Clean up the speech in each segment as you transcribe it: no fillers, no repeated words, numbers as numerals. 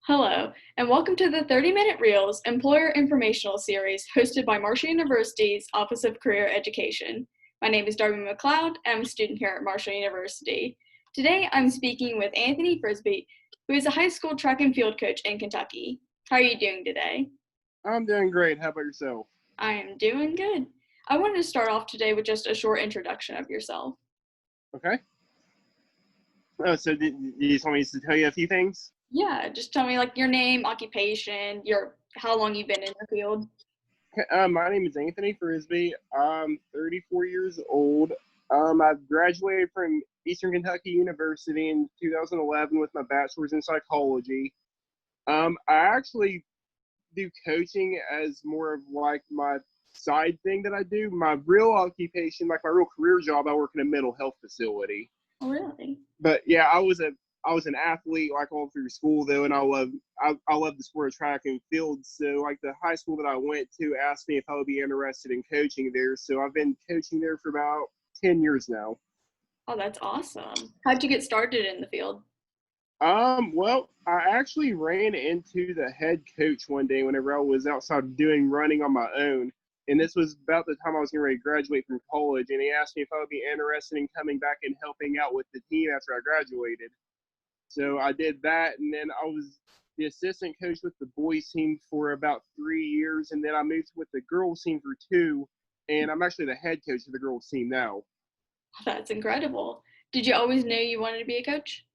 Hello, and welcome to the 30-Minute Reels Employer Informational Series hosted by Marshall University's Office of Career Education. My name is Darby McLeod, and I'm a student here at Marshall University. Today, I'm speaking with Anthony Frisbee, who is a high school track and field coach in Kentucky. How are you doing today? I'm doing great. How about yourself? I am doing good. I wanted to start off today with just a short introduction of yourself. Okay. So did you just want me to tell you a few things? Yeah, just tell me like your name, occupation, how long you've been in the field. Okay, my name is Anthony Frisbee. I'm 34 years old. I graduated from Eastern Kentucky University in 2011 with my bachelor's in psychology. I actually do coaching as more of like my side thing that I do. My real occupation, like my real career job, I work in a mental health facility. Oh, really? But yeah, I was an athlete like all through school though, and I love the sport of track and field. So like the high school that I went to asked me if I would be interested in coaching there. So I've been coaching there for about 10 years now. Oh, that's awesome. How'd you get started in the field? Well, I actually ran into the head coach one day whenever I was outside doing running on my own. And this was about the time I was getting ready to graduate from college. And he asked me if I would be interested in coming back and helping out with the team after I graduated. So I did that. And then I was the assistant coach with the boys team for about 3 years. And then I moved with the girls team for 2. And I'm actually the head coach of the girls team now. That's incredible. Did you always know you wanted to be a coach?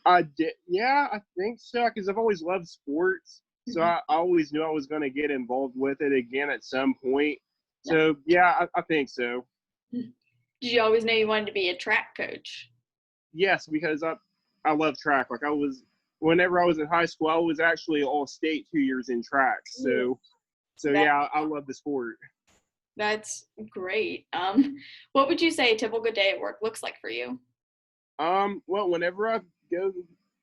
I did. Yeah, I think so. Because I've always loved sports. So I always knew I was going to get involved with it again at some point. So, yeah, I think so. Did you always know you wanted to be a track coach? Yes, because I love track. Like whenever I was in high school, I was actually all-state 2 years in track. So yeah, I love the sport. That's great. What would you say a typical day at work looks like for you? Well, whenever I go,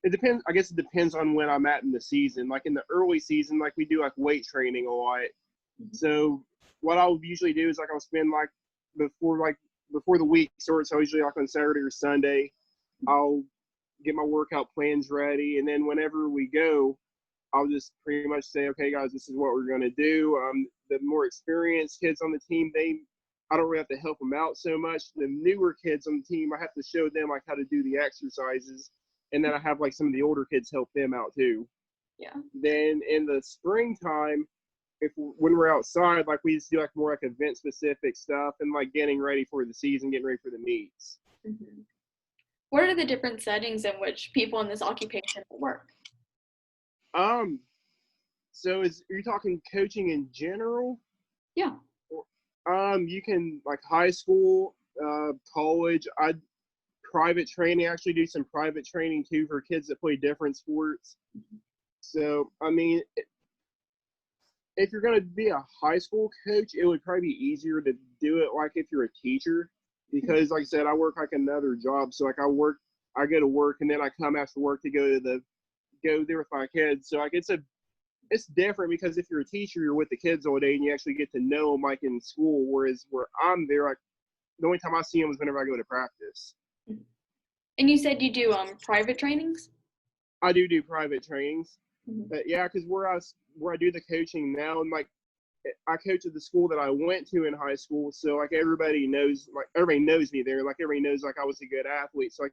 it depends. I guess it depends on when I'm at in the season. Like in the early season, like we do like weight training a lot. So what I'll usually do is like I'll spend before the week starts. So usually like on Saturday or Sunday, I'll get my workout plans ready, and then whenever we go, I'll just pretty much say, okay, guys, this is what we're going to do. The more experienced kids on the team, I don't really have to help them out so much. The newer kids on the team, I have to show them like how to do the exercises, and then I have like some of the older kids help them out too. Yeah. Then in the springtime, when we're outside, like we just do like more like event specific stuff and like getting ready for the season, getting ready for the meets. Mm-hmm. What are the different settings in which people in this occupation work? So are you talking coaching in general? Yeah. You can like high school, college. Private training. I actually do some private training too for kids that play different sports. So I mean, if you're going to be a high school coach, it would probably be easier to do it like if you're a teacher, because like I said, I work like another job. So like I go to work and then I come after work to go there with my kids. So like it's different because if you're a teacher, you're with the kids all day and you actually get to know them like in school. Whereas where I'm there, like the only time I see them is whenever I go to practice. And you said you do private trainings? I do private trainings, but yeah, because where I do the coaching now, and like I coach at the school that I went to in high school, so like everybody knows me there. Like everybody knows like I was a good athlete. So like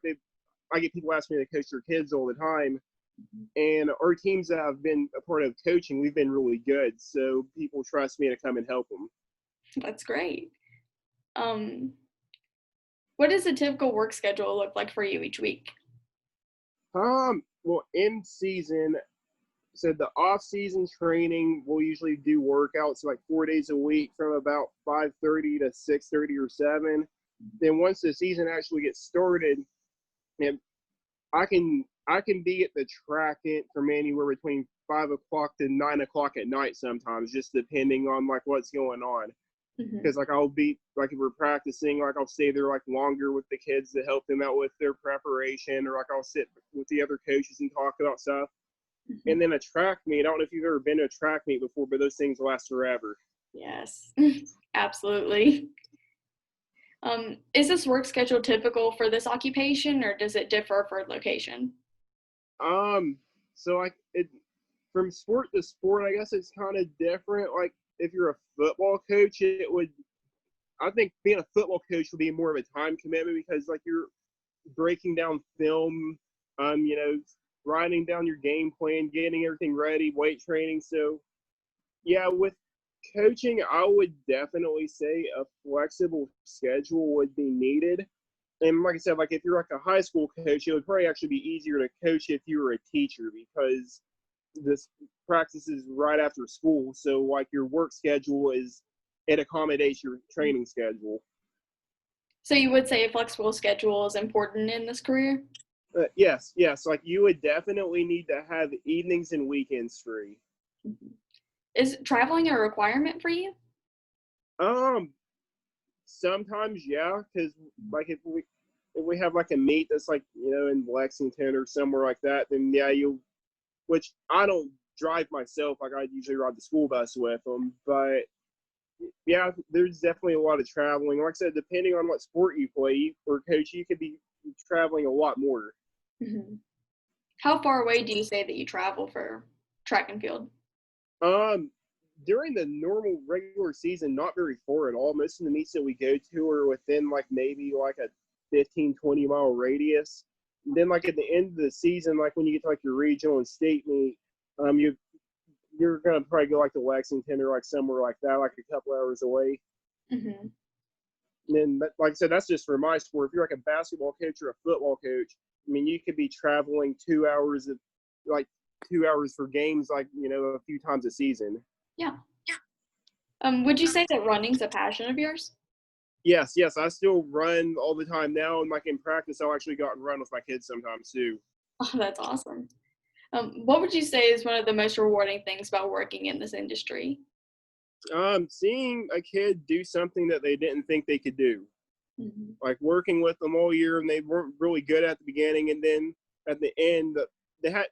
I get people asking me to coach their kids all the time. And our teams that I've been a part of coaching, we've been really good. So people trust me to come and help them. That's great. What does a typical work schedule look like for you each week? Well, in season, so the off-season training, we'll usually do workouts like 4 days a week from about 5:30 to 6:30 or 7. Then once the season actually gets started, and I can be at the track from anywhere between 5 o'clock to 9 o'clock at night sometimes, just depending on like what's going on. Because like I'll be like if we're practicing, like I'll stay there like longer with the kids to help them out with their preparation, or like I'll sit with the other coaches and talk about stuff. And then a track meet, I don't know if you've ever been to a track meet before, but those things last forever. Yes, absolutely. Is this work schedule typical for this occupation, or does it differ for location? So like it from sport to sport, I guess it's kind of different. Like if you're a football coach, I think being a football coach would be more of a time commitment because like you're breaking down film, you know, writing down your game plan, getting everything ready, weight training. So yeah, with coaching, I would definitely say a flexible schedule would be needed. And like I said, like if you're like a high school coach, it would probably actually be easier to coach if you were a teacher because this practice is right after school. So like your work schedule it accommodates your training schedule. So you would say a flexible schedule is important in this career? Yes, yes. Like you would definitely need to have evenings and weekends free. Mhm. Is traveling a requirement for you? Um, Sometimes, yeah, because like if we have like a meet that's like in Lexington or somewhere like that, then yeah, which I don't drive myself. Like I usually ride the school bus with them, but yeah, there's definitely a lot of traveling. Like I said, depending on what sport you play or coach, you could be traveling a lot more. Mhm. How far away do you say that you travel for track and field? Um, During the normal regular season, not very far at all. Most of the meets that we go to are within like maybe like a 15-20 mile radius. And then like at the end of the season, like when you get to like your regional and state meet, you're gonna probably go like to Lexington or like somewhere like that, like a couple hours away. Hmm. And then, like I said, that's just for my sport. If you're like a basketball coach or a football coach, I mean, you could be traveling 2 hours like 2 hours for games, like a few times a season. Yeah. Would you say that running's a passion of yours? Yes, yes, I still run all the time now, and like in practice, I'll actually go out and run with my kids sometimes too. Oh, that's awesome. What would you say is one of the most rewarding things about working in this industry? Seeing a kid do something that they didn't think they could do, Hmm. like working with them all year, and they weren't really good at the beginning, and then at the end, they had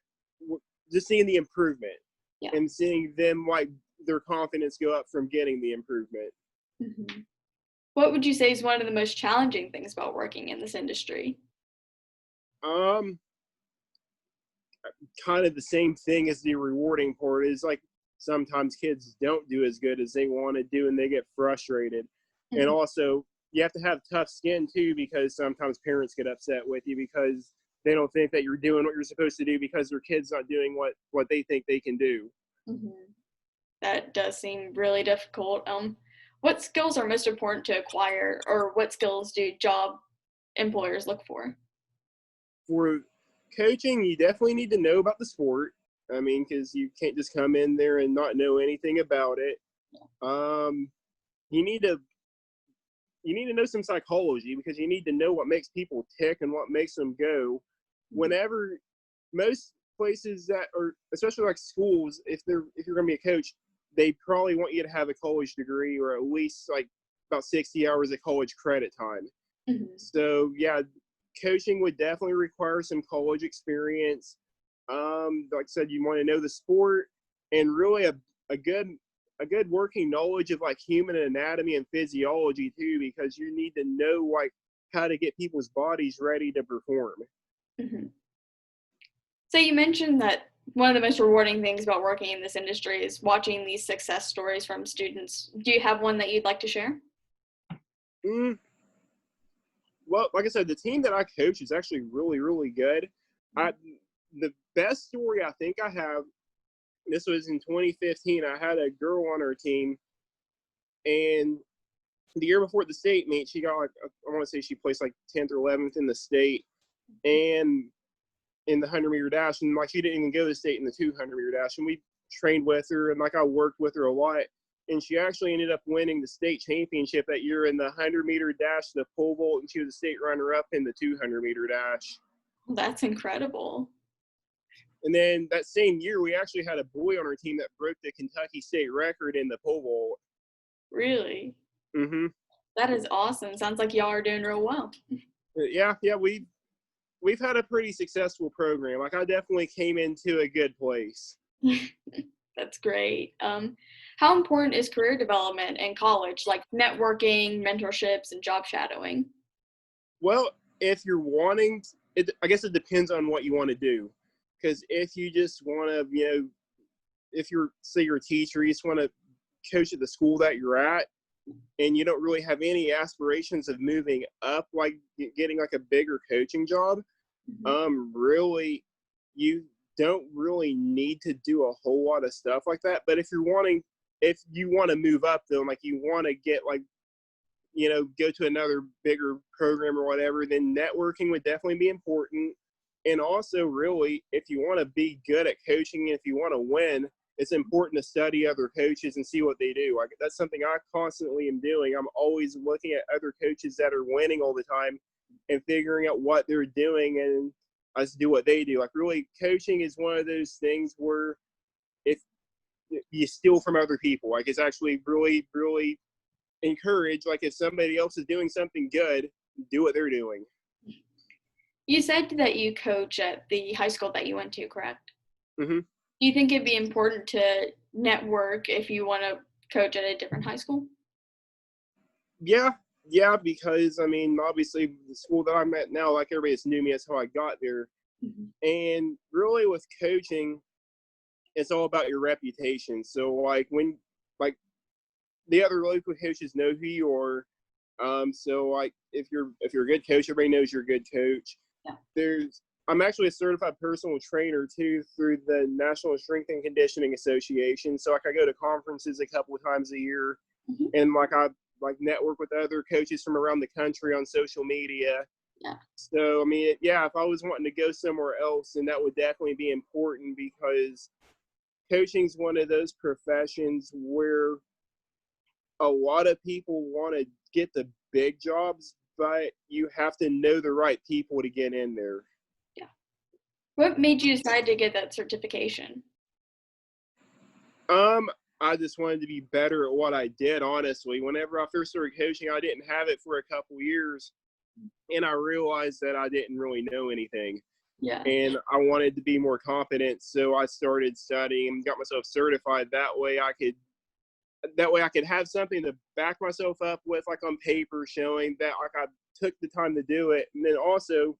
just seeing the improvement Yeah. and seeing them like their confidence go up from getting the improvement. Hmm. What would you say is one of the most challenging things about working in this industry? Um, Kind of the same thing as the rewarding part is like sometimes kids don't do as good as they want to do and they get frustrated. And Hmm. also, you have to have tough skin too because sometimes parents get upset with you because they don't think that you're doing what you're supposed to do because their kid's not doing what they think they can do. Hmm. That does seem really difficult. What skills are most important to acquire, or what skills do job employers look for? For coaching, you definitely need to know about the sport. I mean, because you can't just come in there and not know anything about it. Um, you need to know some psychology because you need to know what makes people tick and what makes them go. Whenever most places that are, especially like schools, if you're going to be a coach, they probably want you to have a college degree or at least like about 60 hours of college credit time. Hmm. So yeah, coaching would definitely require some college experience. Like I said, you want to know the sport and really a good working knowledge of like human anatomy and physiology too, because you need to know like how to get people's bodies ready to perform. Hmm. So you mentioned that one of the most rewarding things about working in this industry is watching these success stories from students. Do you have one that you'd like to share? Mm, well, like I said, the team that I coach is actually really, really good. I The best story I think I have. This was in 2015. I had a girl on our team, and the year before the state meet, she got like I want to say she placed like 10th or 11th in the state, and in the 100-meter dash, and like she didn't even go to the state in the 200-meter dash. And we trained with her, and like I worked with her a lot, and she actually ended up winning the state championship that year in the 100-meter dash, the pole vault, and she was a state runner-up in the 200-meter dash. That's incredible. And then that same year, we actually had a boy on our team that broke the Kentucky state record in the pole vault. Really? Mm-hmm. That is awesome. Sounds like y'all are doing real well. Yeah, yeah, we've had a pretty successful program. Like I definitely came into a good place. That's great. How important is career development in college, like networking, mentorships, and job shadowing? Well, if you're wanting, I guess it depends on what you want to do. Because if you just want to, if you're, say you're a teacher, you just want to coach at the school that you're at, and you don't really have any aspirations of moving up, like getting like a bigger coaching job, really, you don't really need to do a whole lot of stuff like that. But if you want to move up, though, like you want to get like, go to another bigger program or whatever, then networking would definitely be important. And also, really, if you want to be good at coaching, and if you want to win, it's important to study other coaches and see what they do. Like, that's something I constantly am doing. I'm always looking at other coaches that are winning all the time and figuring out what they're doing, and I just do what they do. Like, really, coaching is one of those things where if you steal from other people, like it's actually really, really encouraged. Like, if somebody else is doing something good, do what they're doing. You said that you coach at the high school that you went to, correct? Mm-hmm. Do you think it'd be important to network if you want to coach at a different high school? Yeah, because I mean, obviously, the school that I'm at now, like everybody just knew me. That's how I got there. And really, with coaching, it's all about your reputation. So, like like the other local coaches know who you are. So like if you're a good coach, everybody knows you're a good coach. Yeah. I'm actually a certified personal trainer too through the National Strength and Conditioning Association. So like I go to conferences a couple of times a year, and like I network with other coaches from around the country on social media. Yeah. So I mean, if I was wanting to go somewhere else, then that would definitely be important, because coaching's one of those professions where a lot of people want to get the big jobs, but you have to know the right people to get in there. Yeah. What made you decide to get that certification? I just wanted to be better at what I did, honestly. Whenever I first started coaching, I didn't have it for a couple years, and I realized that I didn't really know anything. Yeah. And I wanted to be more competent, so I started studying and got myself certified. That way I could have something to back myself up with, like on paper, showing that like I took the time to do it. And then also,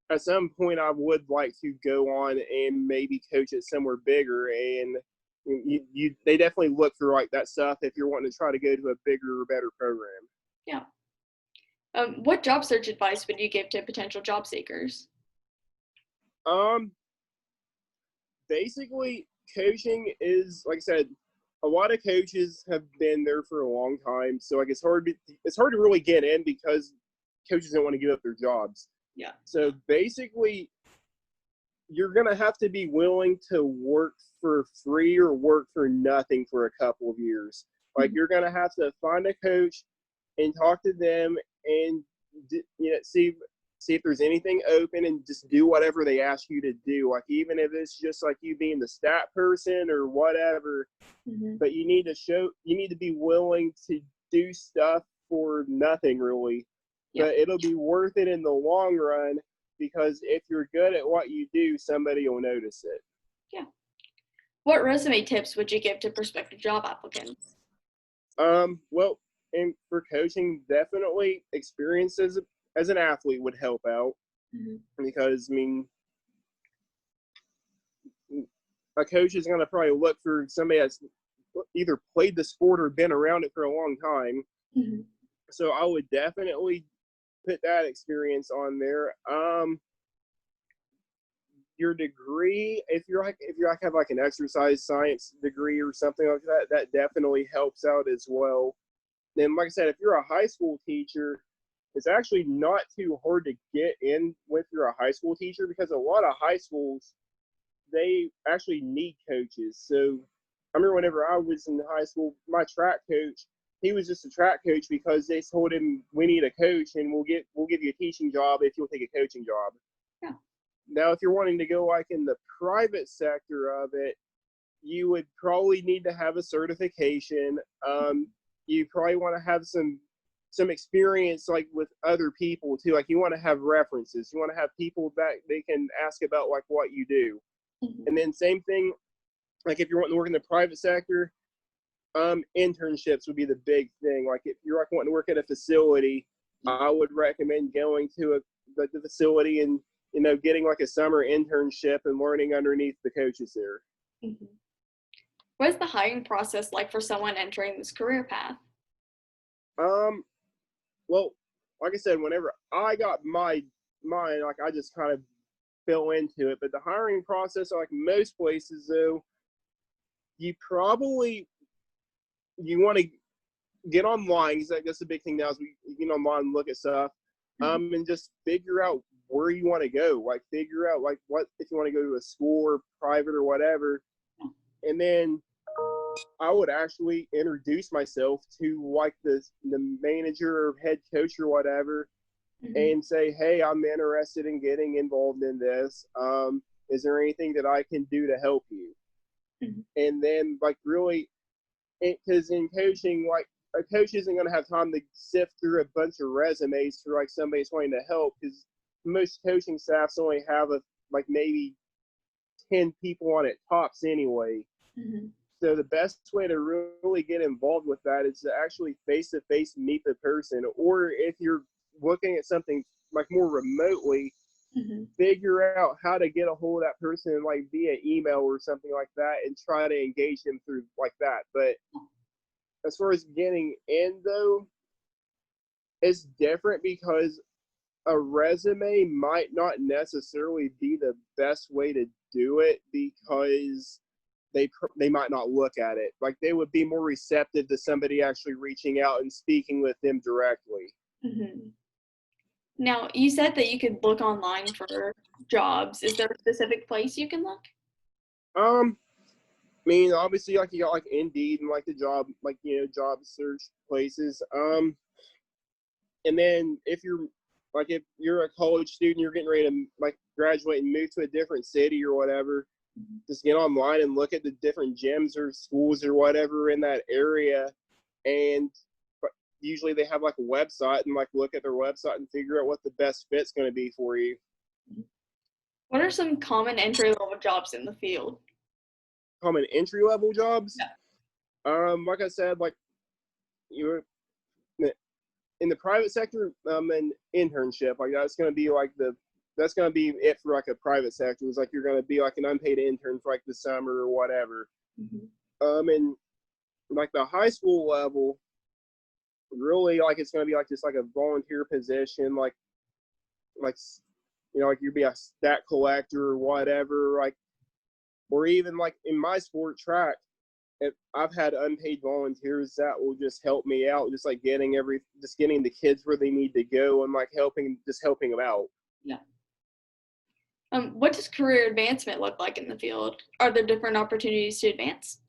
at some point, I would like to go on and maybe coach at somewhere bigger. And they definitely look for like that stuff if you're wanting to try to go to a bigger or better program. Yeah. What job search advice would you give to potential job seekers? Basically, coaching is, like I said, a lot of coaches have been there for a long time, so like it's hard to really get in because coaches don't want to give up their jobs. Yeah. So basically, you're gonna have to be willing to work for free or work for nothing for a couple of years. Like you're gonna have to find a coach and talk to them and see if there's anything open and just do whatever they ask you to do. Like even if it's just like you being the stat person or whatever, but you need to be willing to do stuff for nothing really. Yeah. But it'll be worth it in the long run, because if you're good at what you do, somebody will notice it. Yeah. What resume tips would you give to prospective job applicants? Well, and for coaching, definitely experience as an athlete would help out, because I mean, a coach is going to probably look for somebody that's either played the sport or been around it for a long time. So I would definitely put that experience on there. Your degree, if you have like an exercise science degree or something like that, that definitely helps out as well. Then, like I said, if you're a high school teacher, it's actually not too hard to get in with you're a high school teacher, because a lot of high schools, they actually need coaches. So I remember whenever I was in high school, my track coach, he was just a track coach because they told him, we need a coach and we'll give you a teaching job if you'll take a coaching job. Yeah. Now, if you're wanting to go like in the private sector of it, you would probably need to have a certification. You probably want to have some experience like with other people too. Like you want to have references. You want to have people that they can ask about like what you do. And then same thing, like if you're wanting to work in the private sector, internships would be the big thing. Like if you're like wanting to work at a facility, I would recommend going to the facility and getting like a summer internship and learning underneath the coaches there. Mm-hmm. What is the hiring process like for someone entering this career path? Well, like I said, whenever I got mine, like I just kind of fell into it. But the hiring process, like most places, though, you want to get online, because I guess the big thing now is you get online and look at stuff, and just figure out where you want to go. Like figure out like what if you want to go to a school or private or whatever, and then I would actually introduce myself to like the manager or head coach or whatever, and say, hey, I'm interested in getting involved in this. Is there anything that I can do to help you? And then like really, because in coaching, like a coach isn't going to have time to sift through a bunch of resumes for like somebody's wanting to help, because most coaching staffs only have like maybe 10 people on it tops anyway. So the best way to really get involved with that is to actually face-to-face meet the person, or if you're looking at something like more remotely, figure out how to get a hold of that person like via email or something like that and try to engage them through like that. But as far as getting in, though, it's different because a resume might not necessarily be the best way to do it, because they might not look at it. Like they would be more receptive to somebody actually reaching out and speaking with them directly. Now, you said that you could look online for jobs. Is there a specific place you can look? I mean, obviously, like you got like Indeed and like the job, like job search places. And then if you're a college student, you're getting ready to like graduate and move to a different city or whatever, just get online and look at the different gyms or schools or whatever in that area, and usually they have like a website, and like look at their website and figure out what the best fit's going to be for you. What are some common entry-level jobs in the field? Common entry-level jobs? Yeah. Like I said, like you're in the private sector, an internship, like that's going to be it for like a private sector. It's like you're going to be like an unpaid intern for like the summer or whatever. And like the high school level, really like it's going to be like just like a volunteer position, like like you'd be a stat collector or whatever, like, or even like in my sport track, if I've had unpaid volunteers that will just help me out, just like getting the kids where they need to go, and like helping them out. Yeah. What does career advancement look like in the field? Are there different opportunities to advance?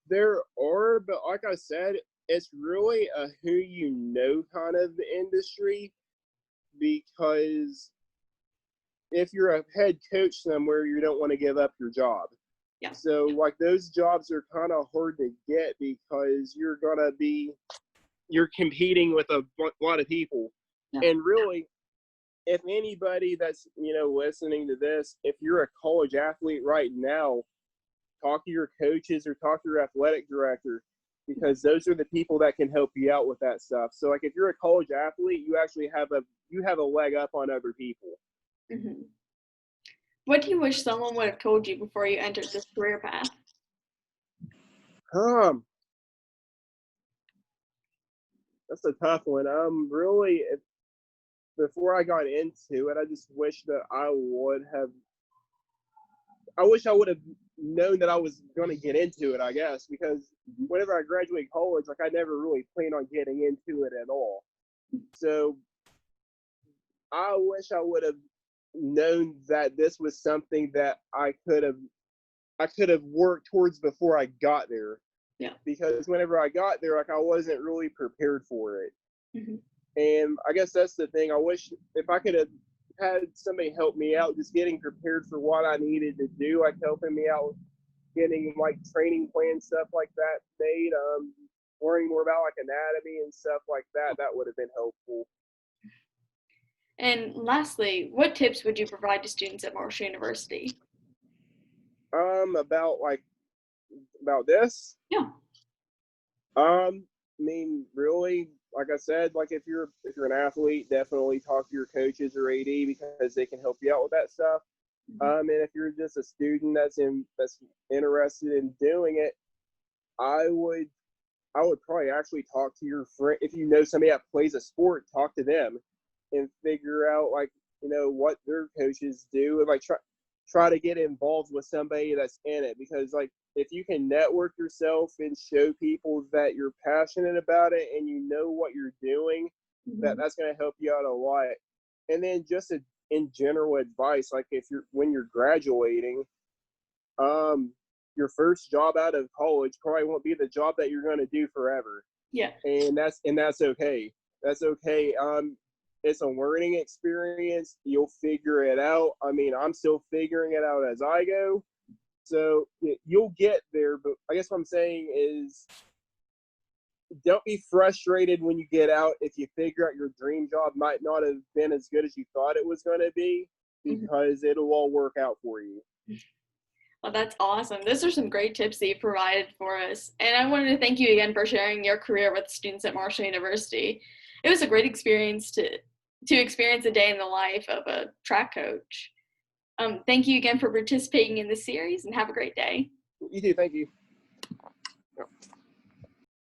There are, but like I said, it's really a who you know kind of industry, because if you're a head coach somewhere, you don't want to give up your job. Yeah. So like those jobs are kind of hard to get, because you're competing with a lot of people. Yeah. And really, if anybody that's listening to this, if you're a college athlete right now, talk to your coaches or talk to your athletic director, because those are the people that can help you out with that stuff. So like if you're a college athlete, you actually have a leg up on other people. What do you wish someone would have told you before you entered this career path? That's a tough one. Really, before I got into it, I just wish that I wish I would have known that I was going to get into it, I guess, because whenever I graduated college, like I never really planned on getting into it at all. So I wish I would have known that this was something that I could have worked towards before I got there. Yeah. Because whenever I got there, like I wasn't really prepared for it. And I guess that's the thing. I wish if I could have had somebody help me out, just getting prepared for what I needed to do, like helping me out, getting like training plan stuff like that made, learning more about like anatomy and stuff like that, that would have been helpful. And lastly, what tips would you provide to students at Marshall University? About this? Yeah. I mean, really, like I said, like if you're an athlete, definitely talk to your coaches or AD because they can help you out with that stuff. And if you're just a student that's interested in doing it, I would probably actually talk to your friend. If you know somebody that plays a sport, talk to them and figure out like, what their coaches do, and like try to get involved with somebody that's in it, because like if you can network yourself and show people that you're passionate about it and you know what you're doing, that's going to help you out a lot. And then just in general advice, like when you're graduating, your first job out of college probably won't be the job that you're going to do forever. Yeah. And that's okay. That's okay. It's a learning experience. You'll figure it out. I mean, I'm still figuring it out as I go. So you'll get there. But I guess what I'm saying is, don't be frustrated when you get out if you figure out your dream job might not have been as good as you thought it was going to be, because it'll all work out for you. Well, that's awesome. Those are some great tips that you provided for us. And I wanted to thank you again for sharing your career with students at Marshall University. It was a great experience to experience a day in the life of a track coach. Thank you again for participating in this series, and have a great day. You too. Thank you.